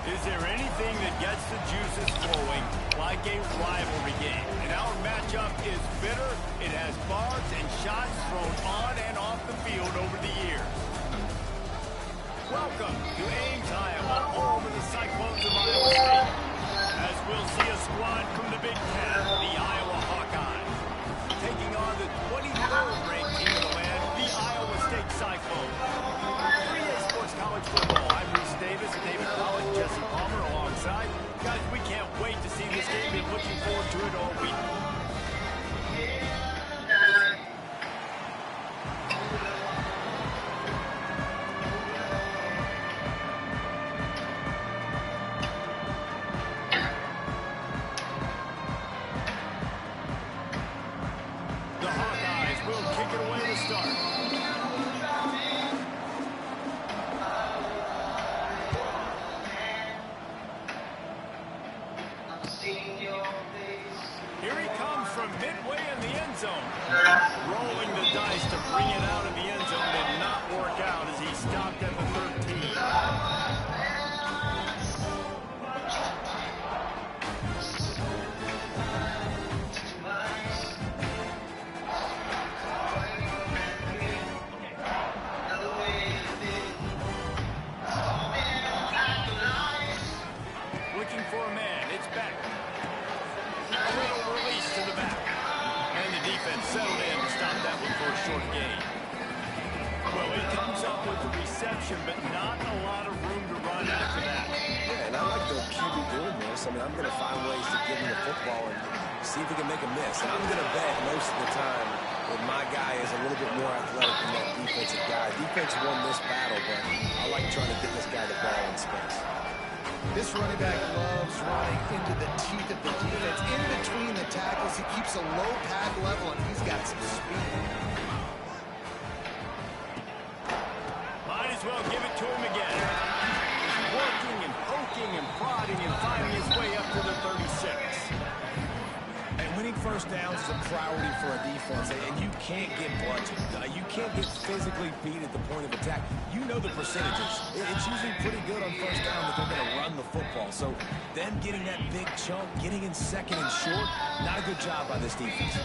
Is there anything that gets the juices flowing like a rivalry game? And our matchup is bitter. It has barbs and shots thrown on and off the field over the years. Welcome to Ames, Iowa, home of the Cyclones of Iowa State. As we'll see a squad from the Big Ten, the Iowa Hawkeyes, taking on the 23rd ranked team of the land, the Iowa State Cyclones. 3A Sports College Football. I'm Reese Davis, David Collins, Jesse Palmer alongside. Guys, we can't wait to see this game. Been looking forward to it all week. The Hawkeyes will kick it away to start. Here he comes from midway in the end zone. Rolling the dice to bring it out of the end zone did not work out as he stopped at the 13. Looking for a man. It's back. A little release to the back. And the defense settled in to stop that one for a short gain. Well, he comes up with the reception, but not a lot of room to run after that. Yeah, and I like the QB doing this. I mean, I'm going to find ways to give him the football and see if he can make a miss. And I'm going to bet most of the time that my guy is a little bit more athletic than that defensive guy. Defense won this battle, but I like trying to get this guy the ball in space. This running back loves running into the teeth of the defense. In between the tackles, he keeps a low pad level, and he's got some speed. Might as well give it to him again. He's working and poking and prodding and finding his way up to the 36. And winning first downs is a priority for a defense, and you can't get bludgeoned. You can't get physically beat at the point of attack. You know the percentages. It's usually pretty good on first down that they're going to run the football. So them getting that big chunk, getting in second and short, not a good job by this defense.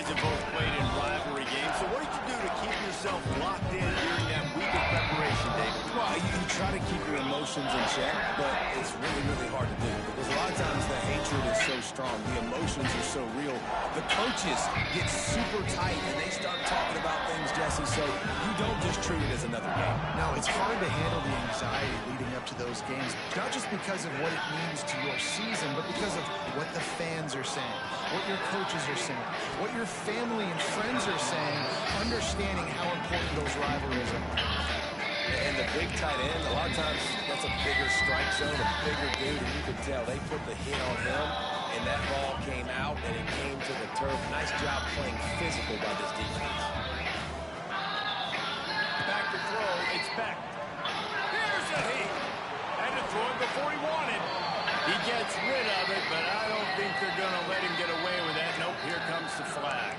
Have both played in rivalry games, so what did you do to keep yourself locked in during that week of preparation, David? Well, you try to keep your emotions in check, but it's really, really hard to do because a lot of times the hatred is so strong. The emotions are so real. The coaches get super tight, and they start talking about things, Jesse, so you don't just treat it as another game. No, it's hard to handle the anxiety leading up to those games, not just because of what it means to your season, but because of what the fans are saying, what your coaches are saying, what your family and friends are saying, understanding how important those rivalries are. And the big tight end, a lot of times that's a bigger strike zone, a bigger dude, and you can tell they put the hit on him, and that ball came out, and it came to the turf. Nice job playing physical by this defense. Back to throw, it's Beck. Here's a heat. Had to throw it before he wanted. He gets rid of it, but I don't think they're going to let him get away with that. Nope, here comes the flag.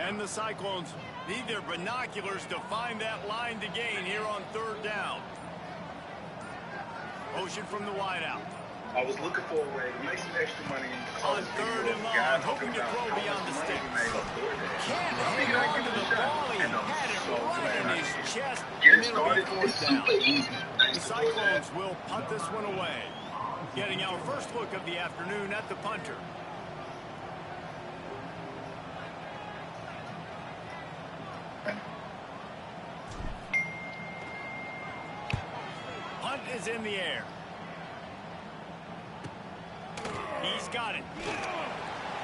And the Cyclones need their binoculars to find that line to gain here on third down. Motion from the wideout. I was looking for a way to make some extra money. On third and long, hoping to throw beyond the sticks. Can't hang on to the ball. He had it right in his chest, and it'll be fourth down. The Cyclones will punt this one away. Getting our first look of the afternoon at the punter. Punt is in the air. He's got it.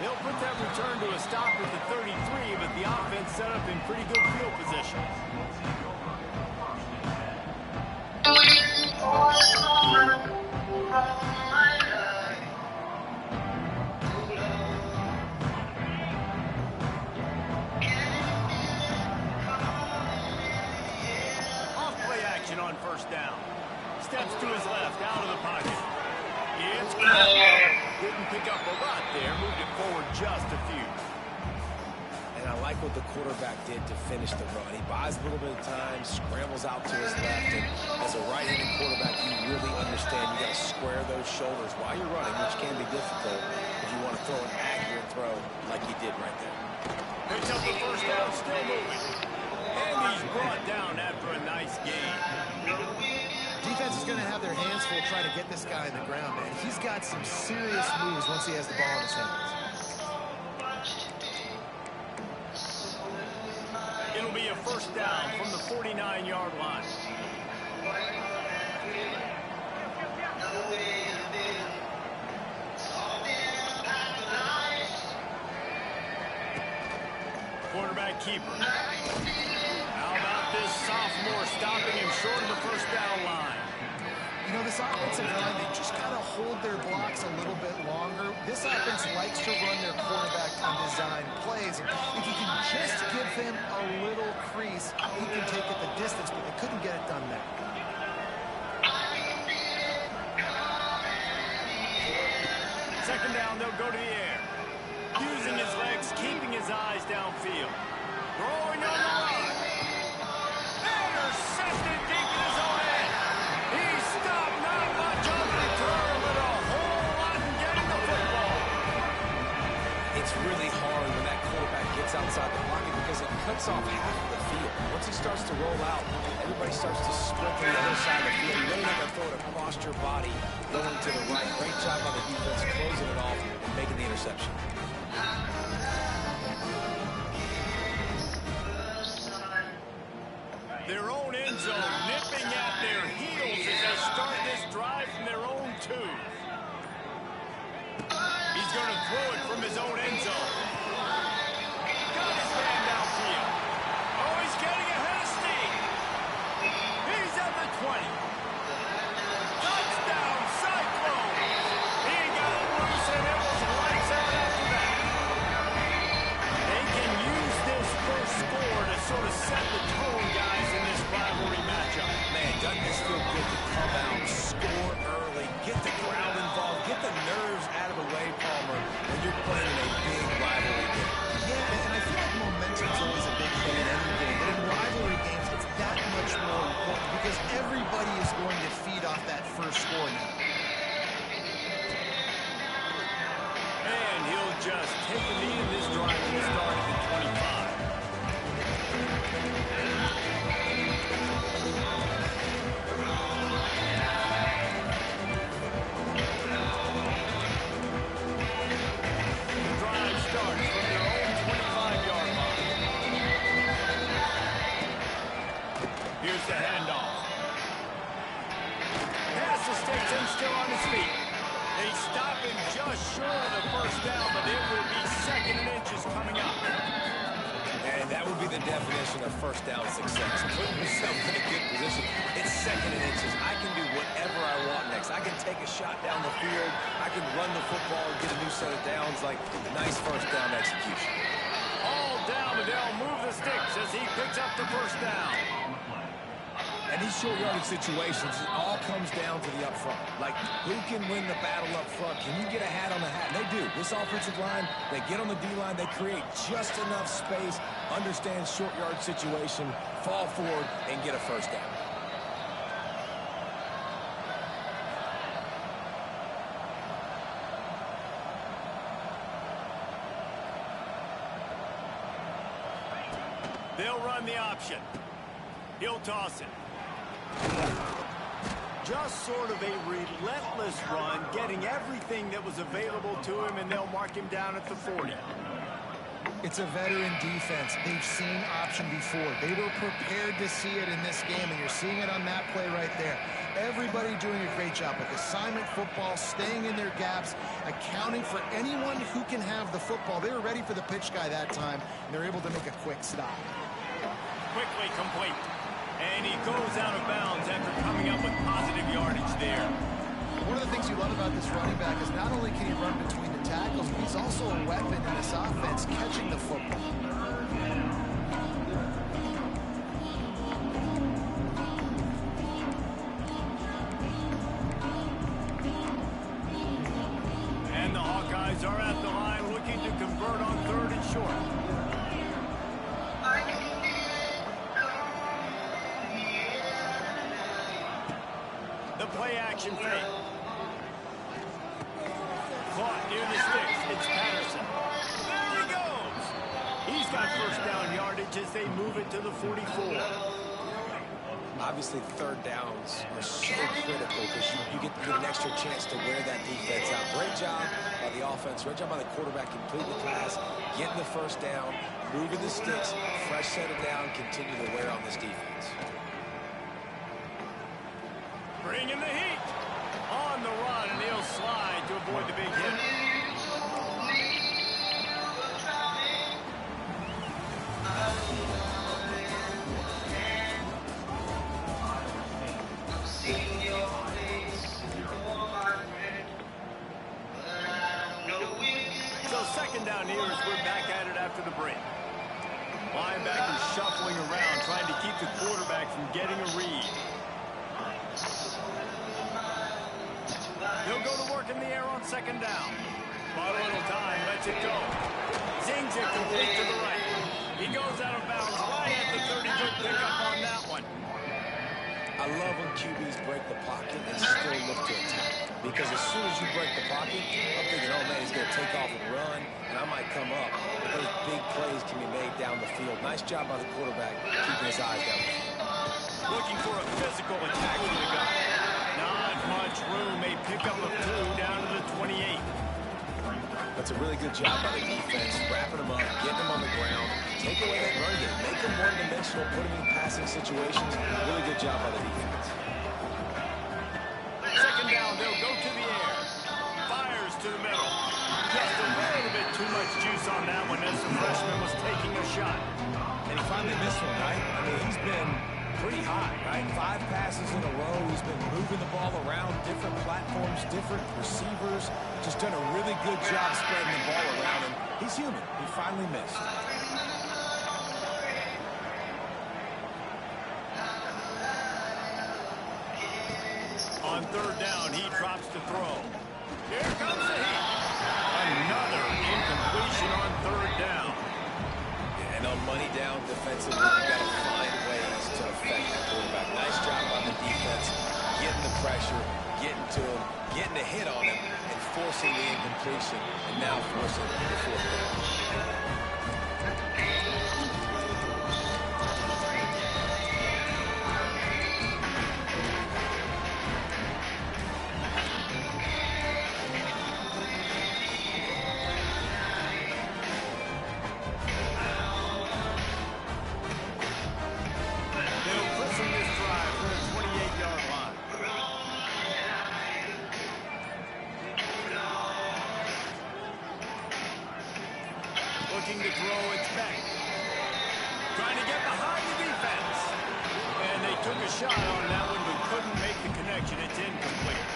He'll put that return to a stop at the 33, but the offense set up in pretty good field position. Off-play action on first down. Steps to his left, out of the pocket. It's caught. Didn't pick up a lot there, moved it forward just a few. And I like what the quarterback did to finish the run. He buys a little bit of time, scrambles out to his left, and as a right-handed quarterback, you really understand you got to square those shoulders while you're running, which can be difficult if you want to throw an accurate throw like he did right there. Picks up the first down, still moving. And he's brought down after a nice gain. Defense is going to have their hands full trying to get this guy in the ground, man. He's got some serious moves once he has the ball in his hands. It'll be a first down from the 49-yard line. Quarterback keeper. How about this sophomore stopping him short of the first down line? You know, this offensive line, they just got to hold their blocks a little bit longer. This offense likes to run their quarterback on design plays. If you can just give them a little crease, he can take it the distance, but they couldn't get it done there. Second down, they'll go to the air. Using his legs, keeping his eyes downfield. Throwing on the run. Intercepted deep in his own end. He stopped not much on the return, but a whole lot in getting the football. It's really hard when that quarterback gets outside the pocket because it cuts off half of the field. Once he starts to roll out, everybody starts to sprint to the other side of the field. You really have to throw it across your body, going to the right. Great job by the defense closing it off and making the interception. Their own end zone nipping at their heels as they start this drive from their own two. He's going to throw it from his own end zone. Got his man downfield. Oh, he's getting ahead of steam. He's at the 20. Touchdown, Cyclone. He got it loose and it was lights out after that. They can use this first score to sort of set the tone, guys, in this rivalry matchup. Man, doesn't this feel good to come out, score early, get the crowd involved, get the nerves out of the way, Palmer, when you're playing in a big rivalry? score now. And he'll just take a knee in this drive to start at the 25. The drive starts from their own 25-yard line. Here's the handoff. Pass to sticks and still on his feet. They stop him just short of the first down, but it will be second and inches coming up. And that would be the definition of first down success. Putting yourself in a good position. It's second and inches. I can do whatever I want next. I can take a shot down the field. I can run the football and get a new set of downs. Like, nice first down execution. All down, but they'll move the sticks as he picks up the first down. And these short yardage situations, it all comes down to the up front. Like, who can win the battle up front? Can you get a hat on the hat? And they do. This offensive line, they get on the D-line, they create just enough space, understand short yard situation, fall forward, and get a first down. They'll run the option. He'll toss it. Just sort of a relentless run, getting everything that was available to him, and they'll mark him down at the 40. It's a veteran defense. They've seen option before. They were prepared to see it in this game, and you're seeing it on that play right there. Everybody doing a great job with assignment football, staying in their gaps, accounting for anyone who can have the football. They were ready for the pitch guy that time, and they're able to make a quick stop. Quickly complete. And he goes out of bounds after coming up with positive yardage there. One of the things you love about this running back is not only can he run between the tackles, but he's also a weapon in this offense, catching the football. And the Hawkeyes are at the line looking to convert on third and short. The play-action fake. Caught near the sticks. It's Patterson. There he goes. He's got first down yardage as they move it to the 44. Obviously, third downs are so critical because you get an extra chance to wear that defense out. Great job by the offense. Great job by the quarterback completing the pass, getting the first down, moving the sticks, fresh set of down, continue to wear on this defense. Bringing the heat. On the run, and he'll slide to avoid the big hit. So second down here as we're back at it after the break. Linebackers shuffling around, trying to keep the quarterback from getting a read. He'll go to work in the air on second down. Bought a little time, lets it go. Zings it complete to the right. He goes out of bounds right at the 30. Good pickup on that one. I love when QBs break the pocket and still look to attack. Because as soon as you break the pocket, I'm thinking, oh man, he's going to take off and run, and I might come up. But those big plays can be made down the field. Nice job by the quarterback, keeping his eyes down the field. Looking for a physical attack to the guy. Not much room. They pick up a 2 down to the 28. That's a really good job by the defense, wrapping them up, getting them on the ground, take away that run game, make them one-dimensional, put them in passing situations. Really good job by the defense. Second down, they'll go to the air. Fires to the middle. Just a little bit too much juice on that one as the freshman was taking a shot. And he finally missed one, right? I mean, he's been pretty high, right? 5 passes in a row. He's been moving the ball around, different platforms, different receivers. Just done a really good job spreading the ball around, and he's human. He finally missed. On third down, he drops to throw. Here comes the heat. Another incompletion on third down. And on money down defensively, you've got to find ways to affect the quarterback. Nice job on the defense, getting the pressure, getting to hit on him and forcing the incompletion and now forcing the fourth down. Looking to throw, it's back. Trying to get behind the defense. And they took a shot on that one, but couldn't make the connection. It's incomplete.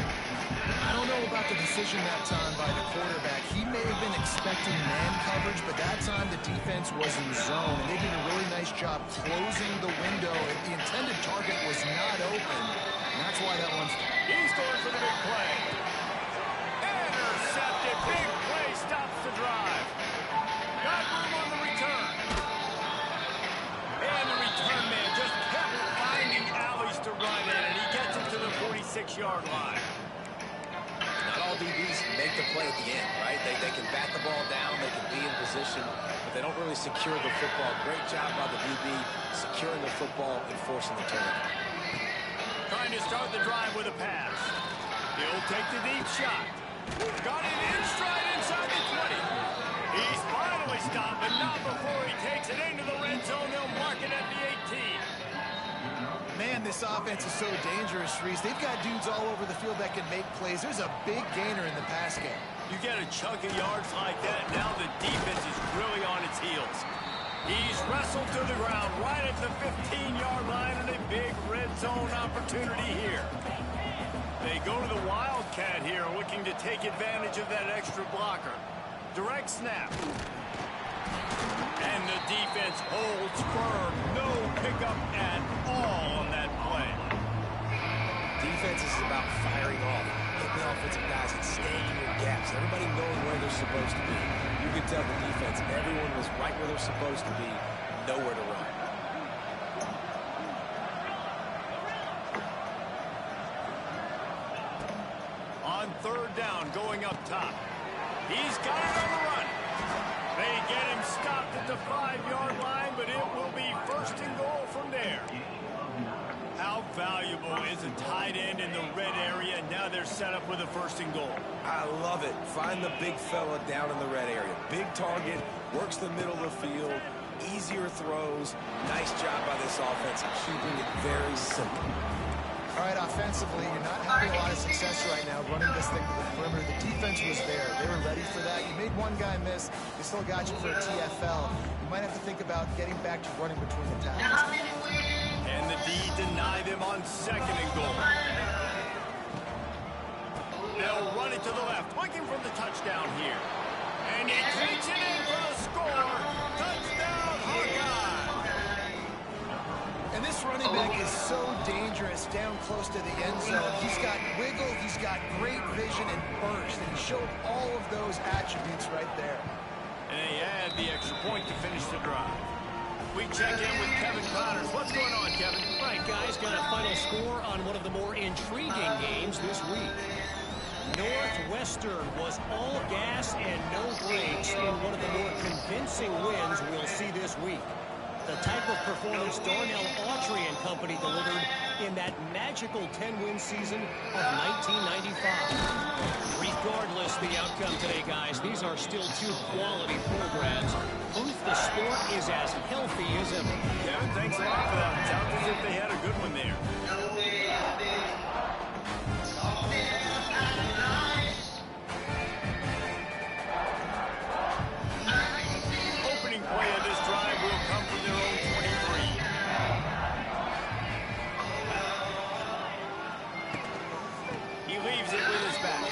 I don't know about the decision that time by the quarterback. He may have been expecting man coverage, but that time the defense was in zone. And they did a really nice job closing the window. The intended target was not open. And that's why that one's... He's going for the big play. Intercepted. Big play stops the drive. Got room on the return. And the return man just kept finding alleys to run in, and he gets it to the 46-yard line. Not all DBs make the play at the end, right? They can bat the ball down, they can be in position, but they don't really secure the football. Great job by the DB securing the football and forcing the turnover. Trying to start the drive with a pass. He'll take the deep shot. Got it in stride inside the 20. He's finally stopped, but not before he takes it into the red zone. They'll mark it at the 18. Man, this offense is so dangerous, Reese. They've got dudes all over the field that can make plays. There's a big gainer in the pass game. You get a chunk of yards like that, now the defense is really on its heels. He's wrestled to the ground right at the 15-yard line, and a big red zone opportunity here. They go to the Wildcat here, looking to take advantage of that extra blocker. Direct snap. And the defense holds firm. No pickup at all on that play. Defense is about firing off, hitting the offensive guys and staying in your gaps. Everybody knowing where they're supposed to be. You can tell the defense, everyone was right where they're supposed to be, nowhere to run. On third down, going up top. He's got it on the run. They get him stopped at the 5-yard line, but it will be first and goal from there. How valuable is a tight end in the red area? Now they're set up with a first and goal. I love it. Find the big fella down in the red area. Big target, works the middle of the field, easier throws. Nice job by this offense, keeping it very simple. All right, offensively, you're not having a lot of success right now running this thing to the perimeter. The defense was there. They were ready for that. You made one guy miss. They still got you for a TFL. You might have to think about getting back to running between the tackles. And the D deny them on second and goal. They'll run it to the left, looking for the touchdown here. And he takes it in for the score. Touchdown, Hawkeye! And this running back is so dangerous down close to the end zone. He's got wiggle, he's got great vision and burst, and he showed all of those attributes right there. And they add the extra point to finish the drive. We check in with Kevin Connors. What's going on, Kevin? Right, guys, got a final score on one of the more intriguing games this week. Northwestern was all gas and no brakes in one of the more convincing wins we'll see this week. The type of performance Darnell Autry and company delivered in that magical 10-win season of 1995. Regardless the outcome today, guys, these are still two quality programs. Proof the sport is as healthy as ever. Kevin, thanks a lot for that. Sounds as if they had a good one there. Opening play of this drive will come from their own 23. He leaves it with his back.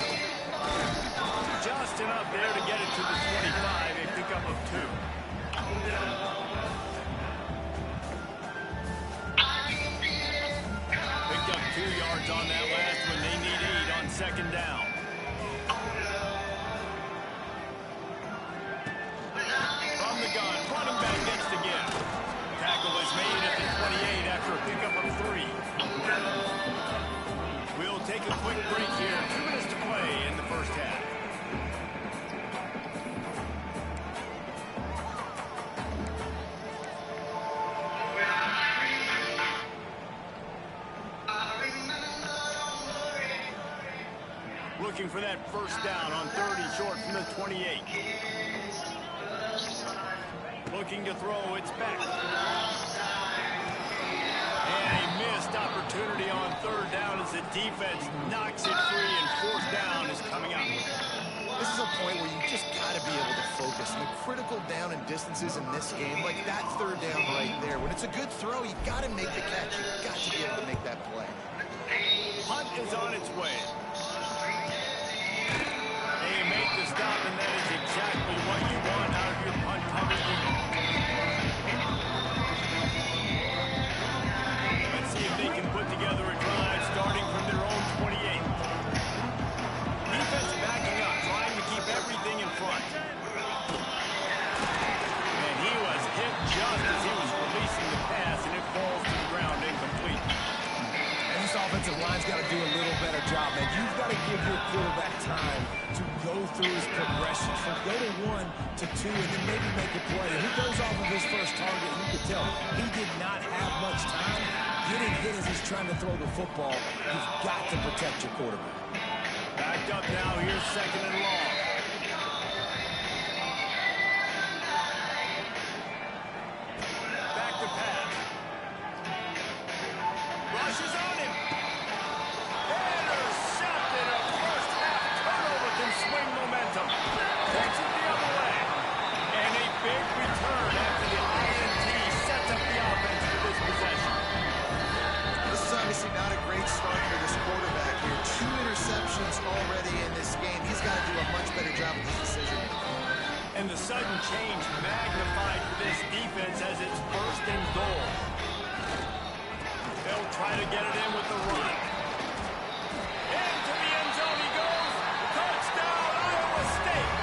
Just enough there to get it to the 25, a pickup of 2. Picked up 2 yards on that last one. They need 8 on second down. From the gun, running back next again. Tackle is made at the 28 after a pickup of 3. We'll take a quick break here. 2 minutes to play Looking for that first down on 30 short from the 28. Looking to throw, it's back. And a missed opportunity on third down as the defense knocks it free and fourth down is coming up. This is a point where you just got to be able to focus. And the critical down and distances in this game, like that third down right there, when it's a good throw, you got to make the catch. You've got to be able to make that play. Punt is on its way. They make the stop, and that is exactly what you want out of your punt coverage unit. Let's see if they can put together a drive starting from their own 28. Defense backing up, trying to keep everything in front. And he was hit just as he was releasing the pass, and it falls to the ground incomplete. And this offensive line's got to do a little better job, man. You've got to give your quarterback time to go through his progression from go to 1 to 2 and then maybe make a play. If he goes off of his first target, you could tell he did not have much time. Getting hit as he's trying to throw the football, you've got to protect your quarterback. Backed up now, here's second and long. Back to pass. Rushes on him. Intercepted. A first half turnover can swing momentum. Takes it the other way. And a big return after the INT sets up the offense for this possession. This is obviously not a great start for this quarterback here. 2 interceptions already in this game. He's got to do a much better job with his decision. And the sudden change magnified for this defense as it's first and goal. They'll try to get it in with the run. Into the end zone he goes. Touchdown, Iowa State.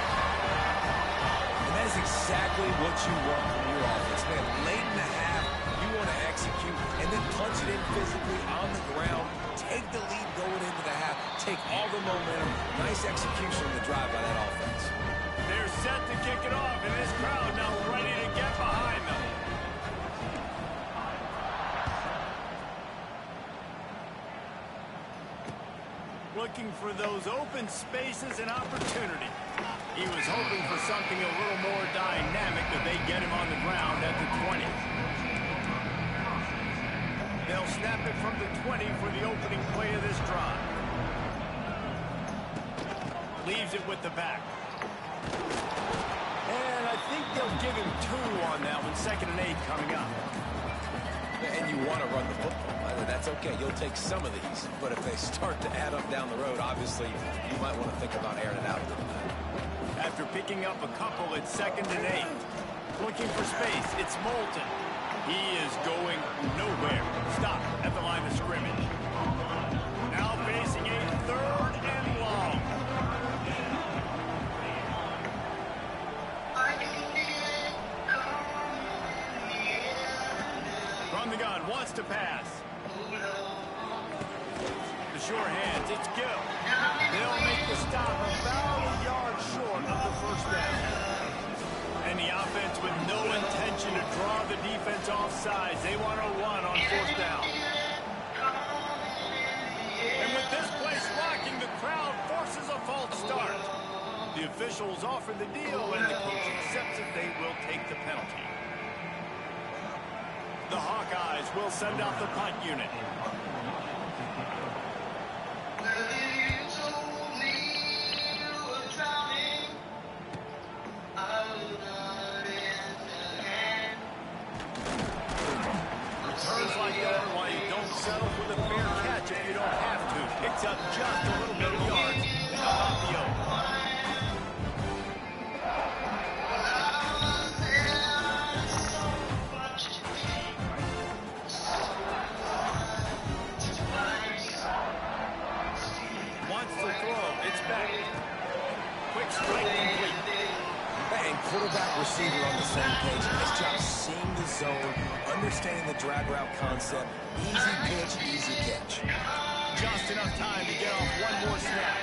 And that is exactly what you want from your offense, man. Late in the half, you want to execute and then punch it in physically on the ground. Take the lead going into the half. Take all the momentum. Nice execution of the drive by that offense. They're set to kick it off, and this crowd now ready to get behind them. Looking for those open spaces and opportunity. He was hoping for something a little more dynamic, but they get him on the ground at the 20. They'll snap it from the 20 for the opening play of this drive. Leaves it with the back. And I think they'll give him 2 on that one. Second and 8 coming up. And you want to run the football. That's okay. You'll take some of these. But if they start to add up down the road, obviously, you might want to think about airing it out a little bit. After picking up a couple, it's second and 8. Looking for space. It's Moulton. He is going nowhere. Stop at the line of scrimmage. Now facing a third and long. From the gun, wants to pass. The sure hands, it's Gill. They'll make the stop about a yard short of the first down. And the offense with no intention to draw the defense off sides. They want to run on fourth down. And with this place rocking, the crowd forces a false start. The officials offer the deal, and the coach accepts it. They will take the penalty. The Hawkeyes will send out the punt unit. Returns like that, while you don't settle for the fair catch if you don't have to. Picks up just a little bit of yards to help out the O. Quarterback, receiver on the same page. Nice job seeing the zone, understanding the drag route concept. Easy pitch, easy catch. Just enough time to get off one more snap.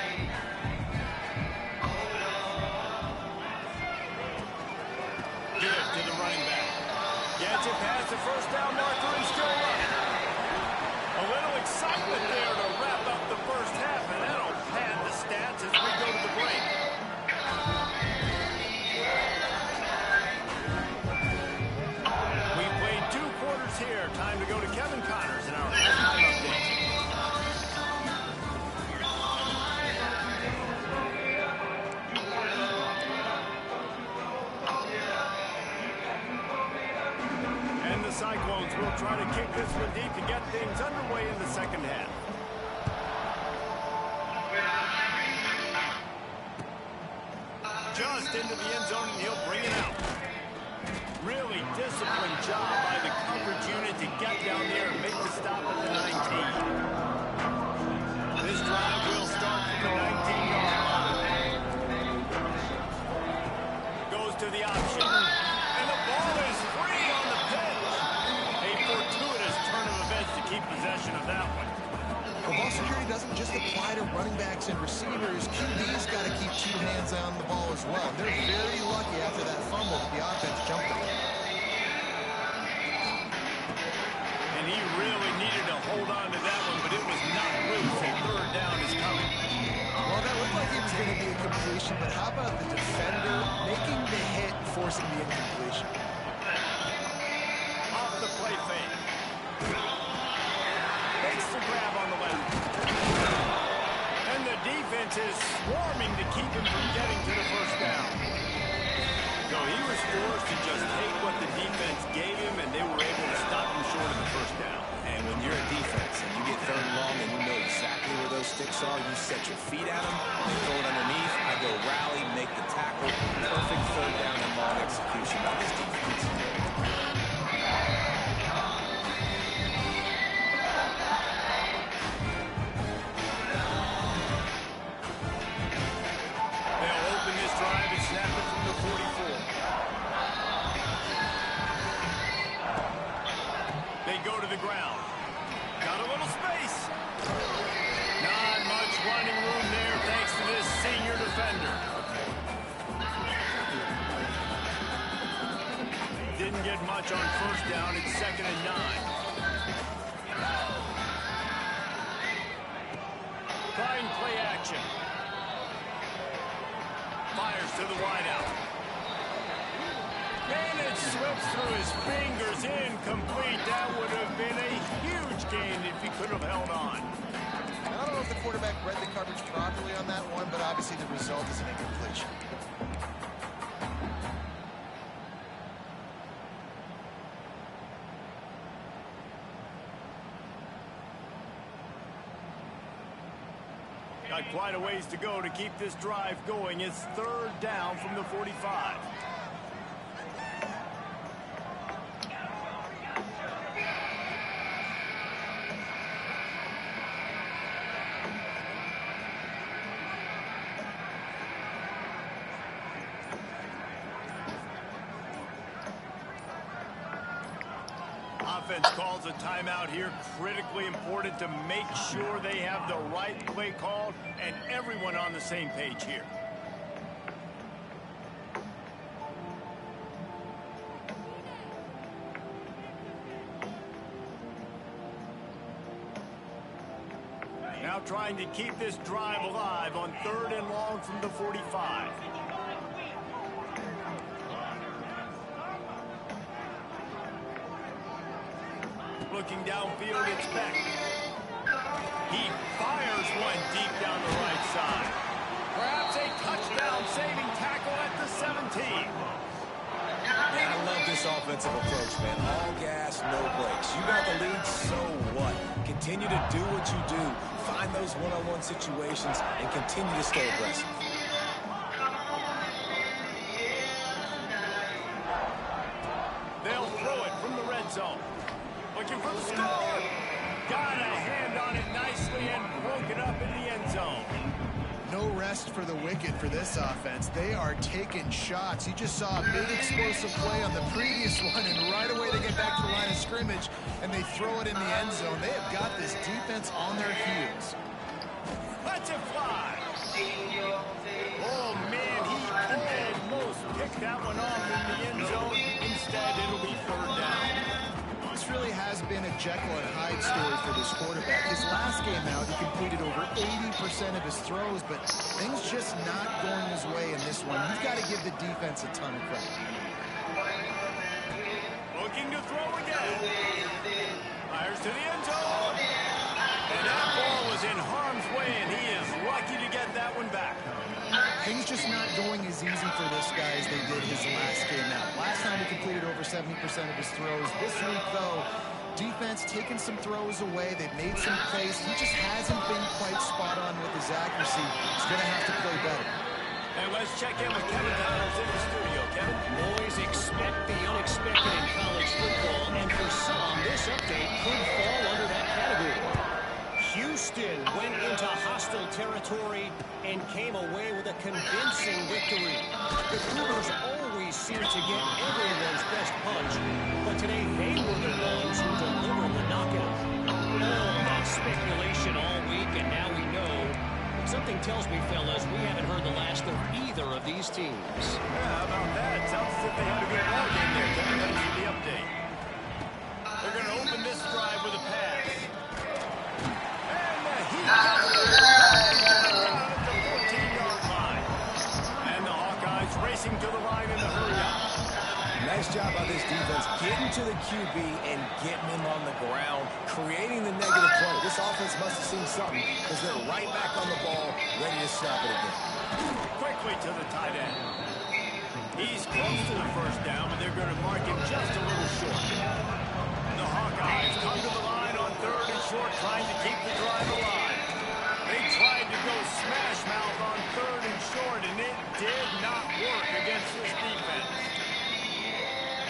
Give to the running back. Gets it past the first down marker and still running. A little excitement there to wrap up the first half, and that'll pad the stats They'll try to kick this one deep to get things underway in the second half. Just into the end zone, and he'll bring it out. Really disciplined job by the coverage unit to get down there and make the stop at the 19. This drive will start from the 19-yard line. Goes to the option. And the ball is free on the pitch. A fortuitous turn of events to keep possession of that one. Well, ball security doesn't just apply to running backs and receivers. QB's got to keep two hands on the ball as well. They're very lucky after that fumble that the offense jumped on. And he really needed to hold on to that one, but it was not loose. A third down is coming. Well, that looked like it was going to be a completion, but how about the defender making the hit and forcing the incompletion? Off the play fake. Makes the grab on the left. And the defense is swarming to keep him from getting to the first down. So he was forced to just take what the defense gave him, and they were able to stop him short of the first down. And when you're a defense and you get third and long and you know exactly where those sticks are, you set your feet at them, they throw it underneath, I go rally, make the tackle. Perfect third down and long execution by this defense. They'll open this drive and snap it from the 44. They go to the ground. Got a little space. Not much running room there thanks to this senior defender. Didn't get much on first down. It's 2nd and 9. Trying play action. Fires to the wideout. And it slips through his fingers, incomplete. That would have been a huge gain if he could have held on. I don't know if the quarterback read the coverage properly on that one, but obviously the result is an incompletion. Got quite a ways to go to keep this drive going. It's 3rd down from the 45. Offense calls a timeout here. Critically important to make sure they have the right play called and everyone on the same page here. Now trying to keep this drive alive on 3rd and long from the 45. Looking downfield, it's Beck. He fires one deep down the right side. Grabs a touchdown-saving tackle at the 17. I love this offensive approach, man. All gas, no brakes. You got the lead, so what? Continue to do what you do. Find those one-on-one situations and continue to stay aggressive. They'll throw it from the red zone. Looking for the score. Got a hand on it nicely and broke it up in the end zone. No rest for the wicked for this offense. They are taking shots. You just saw a big explosive play on the previous one, and right away they get back to the line of scrimmage, and they throw it in the end zone. They have got this defense on their heels. Let's it fly. Oh, man, he almost picked that one off in the end zone. Instead, it'll be 3rd down. This really has been a Jekyll and Hyde story for this quarterback. His last game out, he completed over 80% of his throws, but things just not going his way in this one. You've got to give the defense a ton of credit. Looking to throw again. Fires to the end zone. And that ball was in harm's way, and he is lucky to get that one back. Things just not going as easy for this guy as they did his last game out. Last time he completed over 70% of his throws. This week, though, defense taking some throws away. They've made some plays. He just hasn't been quite spot on with his accuracy. He's going to have to play better. And let's check in with Kevin Connors in the studio. Kevin? Boys, expect the unexpected in college football, and for some, this update could fall under that category. Houston went into hostile territory and came away with a convincing victory. The Cougars always seem to get everyone's best punch, but today they were the ones who delivered the knockout. All that speculation all week, and now we know. Something tells me, fellas, we haven't heard the last of either of these teams. Yeah, how about that? Sounds as if they had a good ball game there. Kevin, thanks for the update. They're going to open this drive with a pass. And he got it at the 14-yard line. And the Hawkeyes racing to the line in the hurry-up. Nice job by this defense getting to the QB and getting him on the ground, creating the negative play. This offense must have seen something because they're right back on the ball, ready to snap it again. Quickly to the tight end. He's close to the first down, but they're going to mark him just a little short. The Hawkeyes come to the line on 3rd and short, trying to keep the drive alive. They tried to go smash mouth on 3rd and short, and it did not work against this defense.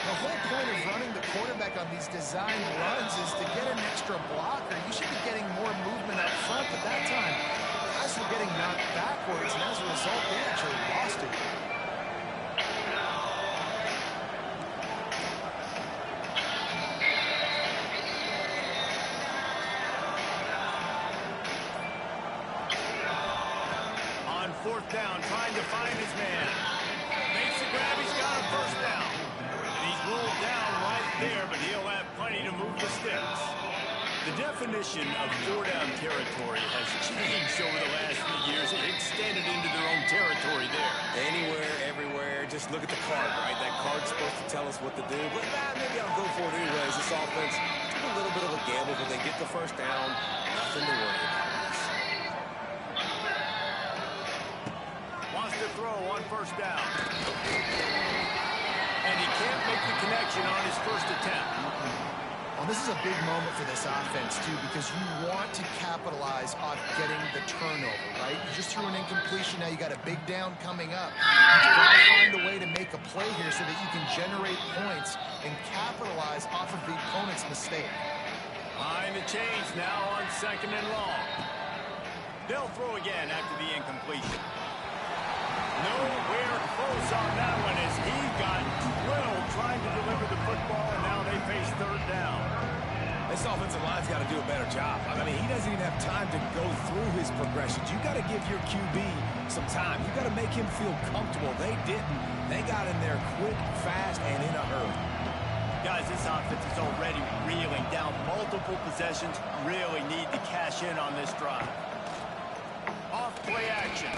The whole point of running the quarterback on these designed runs is to get an extra blocker. You should be getting more movement up front, but that time, guys were getting knocked backwards, and as a result, they actually lost it. On 4th down, trying to find his man. Makes the grab, he's got a first down. He's rolled down right there, but he'll have plenty to move the sticks. The definition of 4-down territory has changed over the last few years. It extended into their own territory there. Anywhere, everywhere, just look at the card, right? That card's supposed to tell us what to do, but maybe I'll go for it anyways. This offense took a little bit of a gamble, but they get the first down. Nothing to worry about. Wants to throw on 1st down. And he can't make the connection on his first attempt. Well, this is a big moment for this offense, too, because you want to capitalize on getting the turnover, right? You just threw an incompletion. Now you got a big down coming up. You've got to find a way to make a play here so that you can generate points and capitalize off of the opponent's mistake. Behind the chains now on 2nd and long. They'll throw again after the incompletion. Nowhere close on that one as he got drilled trying to deliver the football, and now they face 3rd down. This offensive line's got to do a better job. I mean, he doesn't even have time to go through his progressions. You got to give your QB some time. You got to make him feel comfortable. They didn't. They got in there quick, fast, and in a hurry. Guys, this offense is already reeling down multiple possessions. Really need to cash in on this drive. Off play action.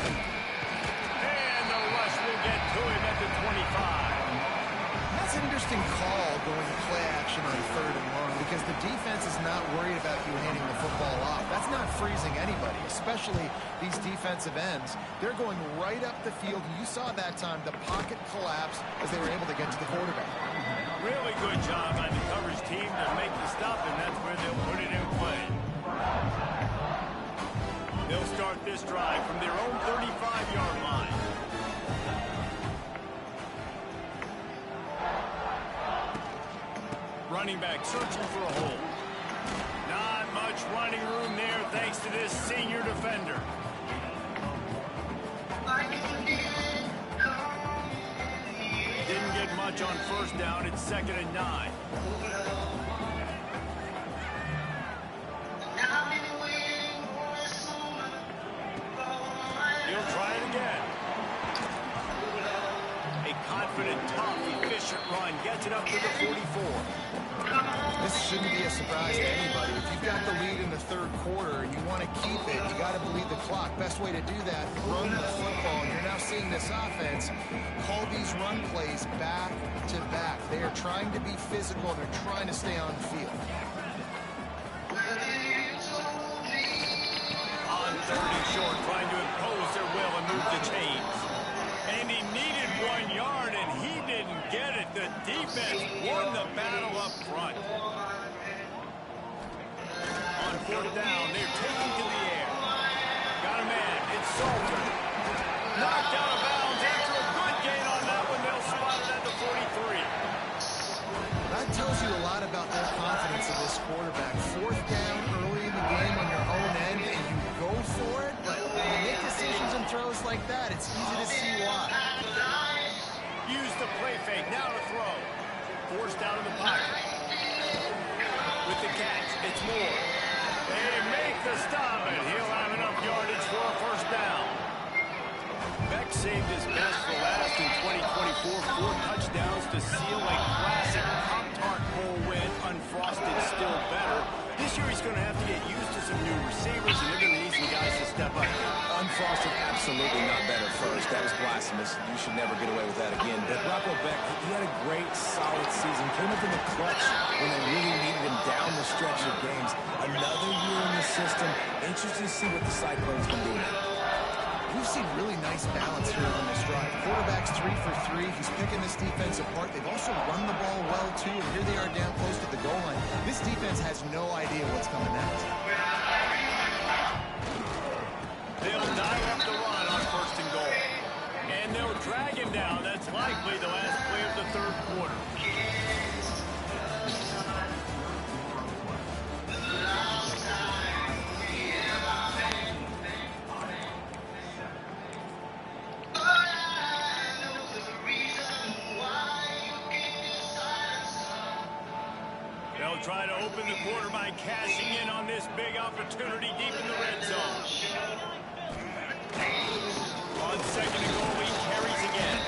And the rush will get to him at the 25. That's an interesting call going play action on 3rd and long because the defense is not worried about you handing the football off. That's not freezing anybody, especially these defensive ends. They're going right up the field. You saw that time the pocket collapse as they were able to get to the quarterback. Really good job by the coverage team to make the stop, and that's where they'll put it in play. They'll start this drive from their own 35-yard line. Running back searching for a hole. Not much running room there thanks to this senior defender. Didn't get much on 1st down. It's 2nd and 9. He'll try it again. A confident, tough, efficient run gets it up to the 44. This shouldn't be a surprise to anybody. If you've got the lead in the 3rd quarter and you want to keep it, you got to bleed the clock. Best way to do that, run the football. And you're now seeing this offense call these run plays back to back. They are trying to be physical and they're trying to stay on the field. On 3rd and short, trying to impose their will and move the chains. And he needed 1 yard, and he didn't get it. The defense won the battle up front. fourth down. They're taking to the air. Got a man. It's Salter. Knocked out of bounds after a good gain on that one. They'll spot it at the 43. That tells you a lot about their confidence in this quarterback. Fourth down early in the game on your own end, and you go for it, but when you make decisions and throws like that, it's easy to see why. Use the play fake. Now to throw. Forced out of the pocket. With the catch, it's Moore. They make the stop, and he'll have enough yardage for a first down. Beck saved his best for last in 2024. 4 touchdowns to seal a classic Pop-Tart Bowl win. Unfrosted, still better. This year he's going to have to get used to some new receivers, and they're going to need some guys to step up. Unfrosted, absolutely not better first. That was blasphemous. You should never get away with that again. But Rocco Beck, he had a great, solid season. Came up in the clutch when they really needed him down the stretch of games. Another year in the system. Interesting to see what the Cyclones can do now. We've seen really nice balance here on this drive. Quarterback's 3 for 3. He's picking this defense apart. They've also run the ball well, too, and here they are down close to the goal line. This defense has no idea what's coming next. They'll dial up the run on first and goal. And they'll drag him down. That's likely the last play of the third quarter. They'll try to open the quarter by cashing in on this big opportunity deep in the red zone. On second and goal, he carries again.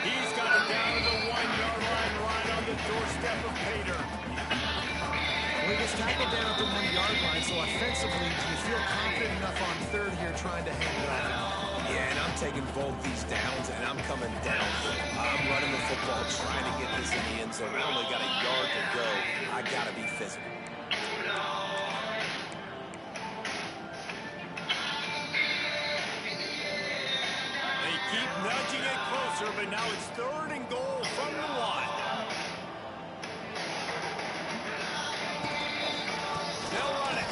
He's got it down to the 1-yard line right on the doorstep of Pater. Well, he gets tackled down at the 1-yard line, so offensively, do you feel confident enough on third here trying to hand it off? Yeah, and I'm taking both these downs, and I'm coming down. I'm running the football, trying to get this in the end zone. I only got a yard to go. I got to be physical. They keep nudging it closer, but now it's third and goal from the 1. They'll run it.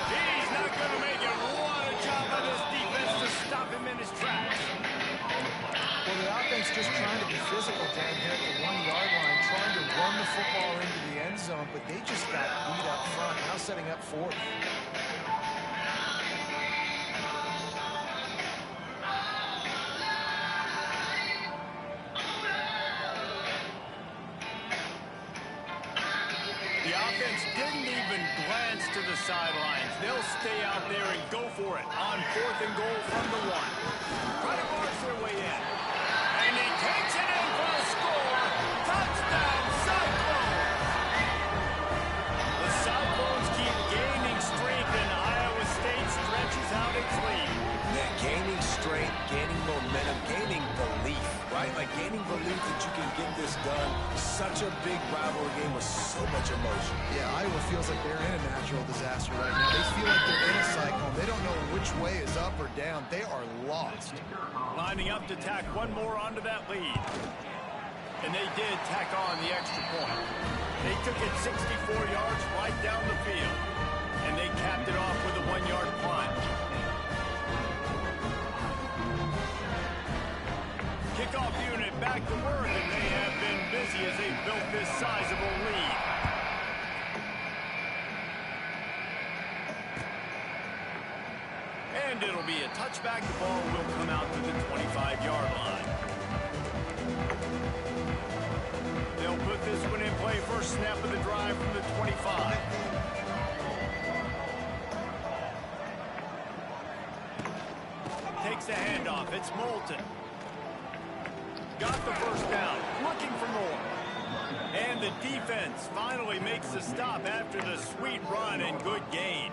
He's not going to make it. What a job by this defense to stop him in his tracks. Well, the offense just trying to be physical down here at the 1-yard line, trying to run the football into the end zone, but they just got beat up front. Now setting up fourth. The offense didn't even glance to the sidelines. They'll stay out there and go for it on fourth and goal from the 1. Try to march their way in. And he takes it in for a score. Touchdown, Cyclones! The Cyclones keep gaining strength, and Iowa State stretches out its lead. Yeah, gaining strength, gaining momentum, gaining belief, right? Like gaining belief that you can get this done. Such a big rivalry game with so much emotion. Yeah, Iowa feels like they're in a natural disaster right now. They feel like they're in a cyclone. They don't know which way is up or down. They are lost. Lining up to tack one more onto that lead. And they did tack on the extra point. They took it 64 yards right down the field. And they capped it off with a 1-yard punt. Kickoff unit back to work, and they have been busy as they built this sizable lead. And it'll be a touchback. The ball will come out to the 25-yard line. They'll put this one in play. First snap of the drive from the 25. Takes the handoff. It's Moulton. Got the first down. Looking for more. And the defense finally makes the stop after the sweet run and good gain.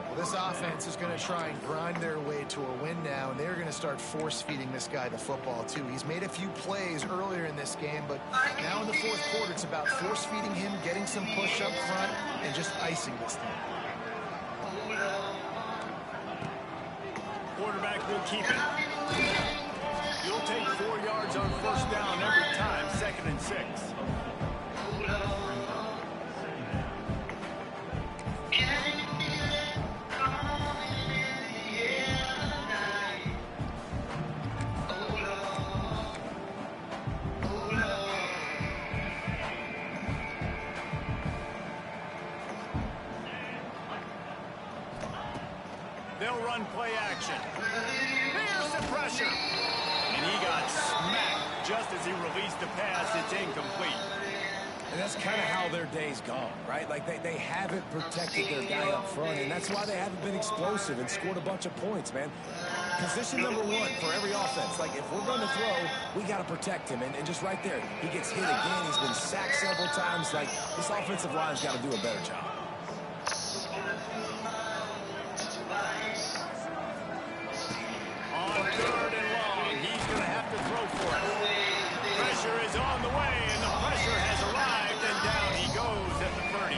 Well, this offense is going to try and grind their way to a win now, and they're going to start force-feeding this guy the football, too. He's made a few plays earlier in this game, but now in the fourth quarter, it's about force-feeding him, getting some push up front, and just icing this thing. Quarterback will keep it. You'll take 4 yards on first down every time, 2nd and 6. run play action. Here's the pressure. And he got smacked just as he released the pass. It's incomplete. And that's kind of how their day's gone, right? Like, they haven't protected their guy up front, and that's why they haven't been explosive and scored a bunch of points, man. Position number one for every offense. Like, if we're going to throw, we got to protect him. And just right there, he gets hit again. He's been sacked several times. Like, this offensive line's got to do a better job. On 3rd and long, he's going to have to throw for it. Pressure is on the way, and the pressure has arrived, and down he goes at the 30.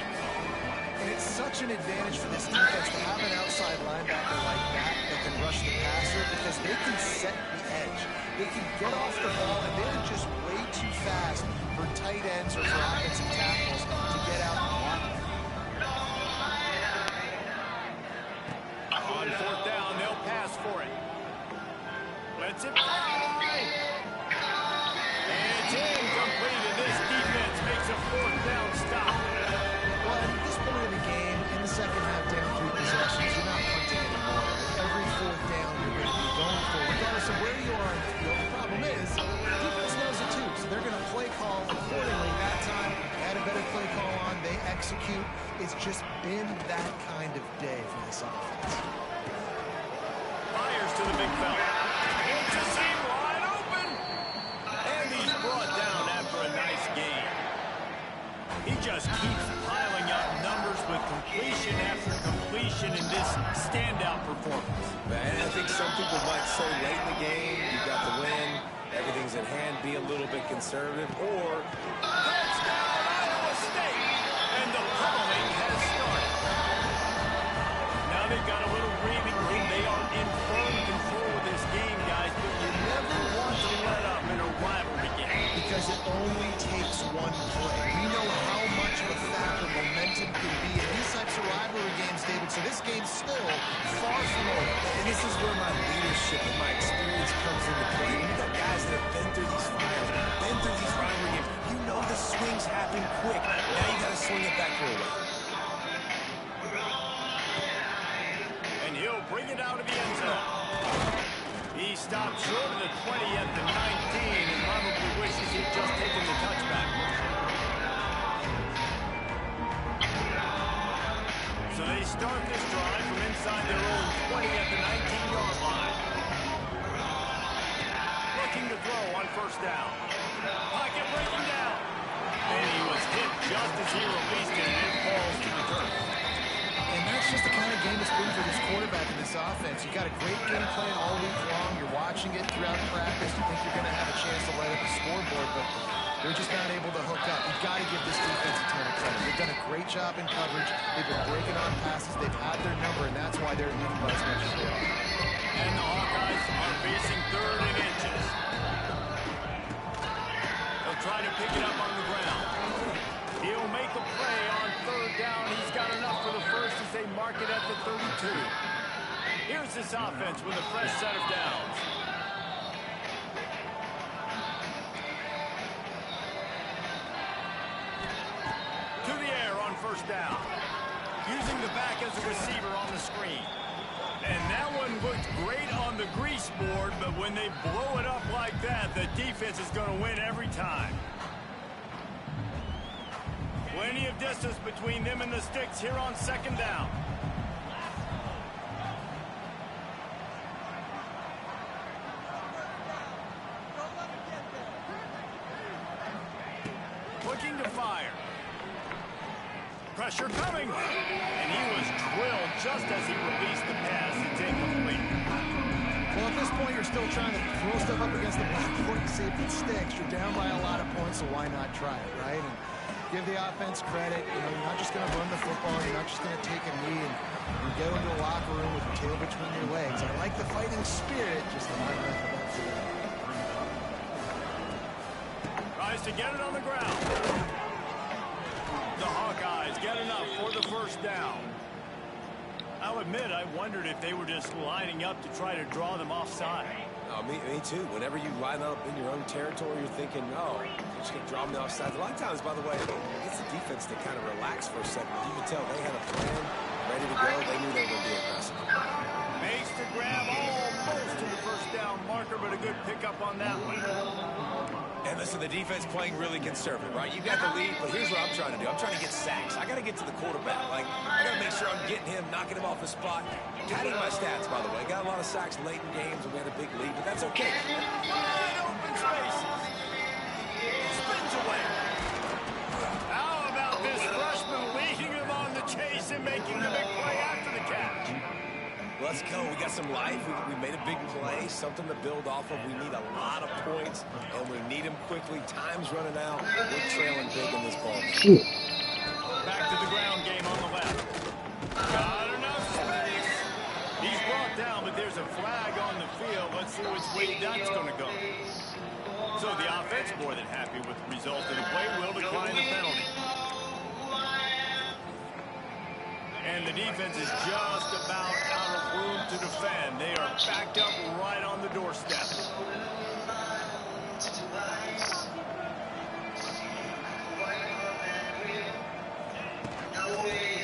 And it's such an advantage for this defense to have an outside linebacker like that can rush the passer because they can set the edge. They can get off the ball, and they're just way too fast for tight ends or for offensive tackles to get out and block. On 4th down, they'll pass for it. Let's it fly. And it's incomplete, and this defense makes a 4th down stop. Well, at this point of the game, in the second half, down 3 possessions, you're not punting anymore. Every 4th down, you're going to be going for, regardless of where you are on the field. The problem is, defense knows it too, so they're going to play call accordingly. That time, they had a better play call on. They execute. It's just been that kind of day for this offense. Fires to the big fella. It's a seam wide open. And he's brought down after a nice game. He just keeps piling up numbers with completion after completion in this standout performance. And I think some people might say late in the game, you've got the win, everything's in hand, be a little bit conservative, or touchdown Iowa State. And the pummeling has started. Now they've got a little breathing room. They are in firm control of this game, guys, but you never want to let up in a rivalry game. Because it only takes one play. We know how much of a factor momentum can be in these types of rivalry games, David, so this game's still far from over. and this is where my leadership and my experience comes into play. You got guys that have been through these finals, been through these rivalry games. You know the swings happen quick. Now you got to swing it back your way. And he'll bring it out of the end zone. He stopped short of the 20 at the 19 and probably wishes he'd just taken the touchback. So they start this drive from inside their own 20 at the 19-yard line. Looking to throw on 1st down. Pocket breaking down. And he was hit just as he released it, and it falls to the turf. And that's just the kind of game it's been for this quarterback in this offense. You got a great game plan all week long. You're watching it throughout practice. You think you're going to have a chance to light up the scoreboard, but they're just not able to hook up. You've got to give this defense a ton of credit. They've done a great job in coverage. They've been breaking on passes. They've had their number, and that's why they're leading by as much as they are. And the Hawkeyes are facing 3rd and inches. They'll try to pick it up on the ground. He'll make a play on 3rd down. He's got enough for the first as they mark it at the 32. Here's this offense with a fresh set of downs. To the air on 1st down. Using the back as a receiver on the screen. And that one looked great on the grease board, but when they blow it up like that, the defense is going to win every time. Plenty of distance between them and the sticks here on 2nd down. Looking to fire. Pressure coming. And he was drilled just as he released the pass. It's incomplete. Well, at this point, you're still trying to throw stuff up against the blackboard and see if it sticks. You're down by a lot of points, so why not try it, right? And give the offense credit. You know, you're not just going to run the football. You're not just going to take a knee and go into the locker room with your tail between your legs. I like the fighting spirit, just not enough of that today. Tries to get it on the ground. The Hawkeyes get enough for the 1st down. I'll admit, I wondered if they were just lining up to try to draw them offside. Oh, me too. Whenever you line up in your own territory, you're thinking, oh, you're just going to draw them offside. A lot of times, by the way, it's the defense that kind of relax for a second. You can tell they had a plan ready to go. They knew they were going to be aggressive. Makes marker, but a good pickup on that one. And listen, the defense playing really conservative, right? You got the lead, but here's what I'm trying to do. I'm trying to get sacks. I got to get to the quarterback. Like, I got to make sure I'm getting him, knocking him off his spot. Padding my stats, by the way. Got a lot of sacks late in games, and we had a big lead, but that's okay. Wide open spaces. Spins away. How about this freshman leading him on the chase and making the big play after the catch? Let's go. We got some life. We made a big play, something to build off of. We need a lot of points, and we need them quickly. Time's running out. We're trailing big in this ball. Back to the ground game on the left. Got enough space. He's brought down, but there's a flag on the field. Let's see which way that's going to go. So the offense, more than happy with the result of the play, will decline the penalty. And the defense is just about out of room to defend. They are backed up right on the doorstep.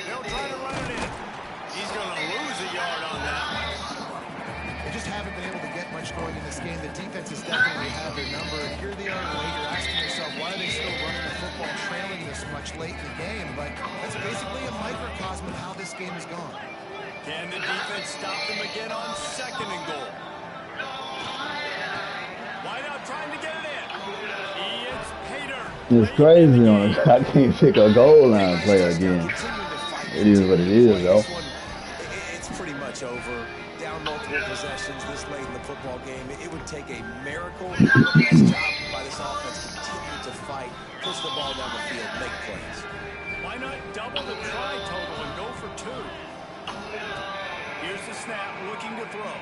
They'll try to run it in. He's going to lose a yard on that one. They just haven't been able to get much going in this game. The defense has definitely had their number. And here they are late. You're asking yourself, why are they still running the football trailing this much late in the game? But that's basically a microcosm of how this game has gone. Can the defense stop them again on 2nd and goal? Wide out trying to get it in. It's Pater. It's crazy on it. I can't pick a goal line player again. It is what it is, though. It's pretty much over. Down multiple possessions this late in the football game. It would take a miracle. The best job by this offense, continue to fight, push the ball down the field, make plays. Why not double the try total and go for 2? Here's the snap, looking to throw.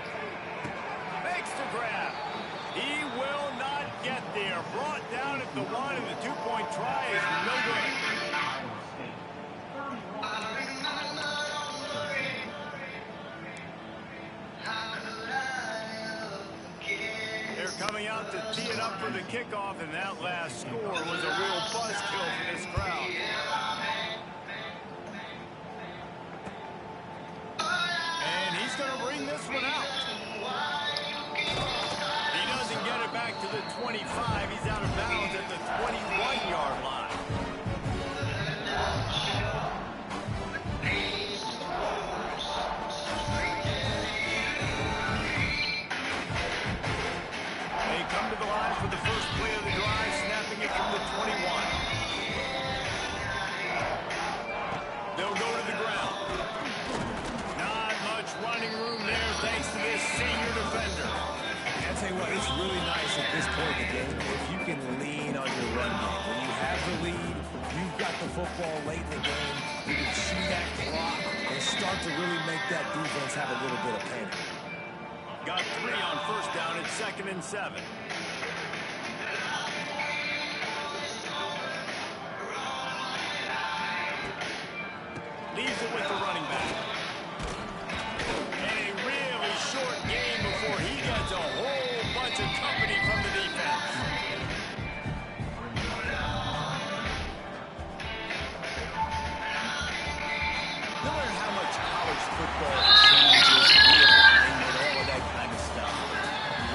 Makes the grab. He will not get there. Brought down at the 1, and the 2-point try is no good. They're coming out to tee it up for the kickoff, and that last score was a real buzzkill for this crowd. And he's going to bring this one out. He doesn't get it back to the 25. He's out of bounds at the 21-yard line. They come to the line for the first play of the drive, snapping it from the 21. They'll go to the ground. Not much running room there thanks to this senior defender. I'll tell you what, it's really nice at this point in the game if you can lean on your run game. When you have the lead, you've got the football late in the game, you can chew that clock and start to really make that defense have a little bit of panic. Got 3 on first down at 2nd and 7. Leaves it with the running back. And a really short game before he gets a whole bunch of company from the defense. No matter how much college football changes, realignment, all of that kind of stuff,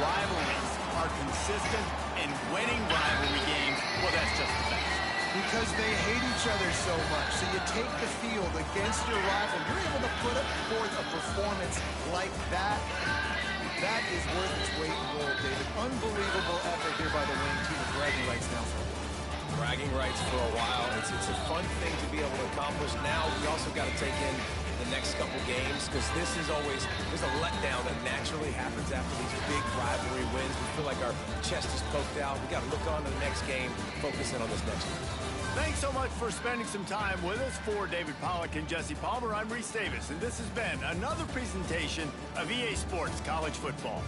rivalries are consistent, and winning rivalry games, well, that's just the best. Because they hate each other so much. So you take the field against your rival. You're able to put forth a performance like that. That is worth its weight in gold, David. Unbelievable effort here by the Wayne team with bragging rights now for a while. Bragging rights for a while. It's a fun thing to be able to accomplish. Now we also got to take in the next couple games because this is always, there's a letdown that naturally happens after these big rivalry wins. We feel like our chest is poked out. We got to look on to the next game, focus in on this next one. Thanks so much for spending some time with us. For David Pollack and Jesse Palmer, I'm Reese Davis, and this has been another presentation of EA Sports College Football.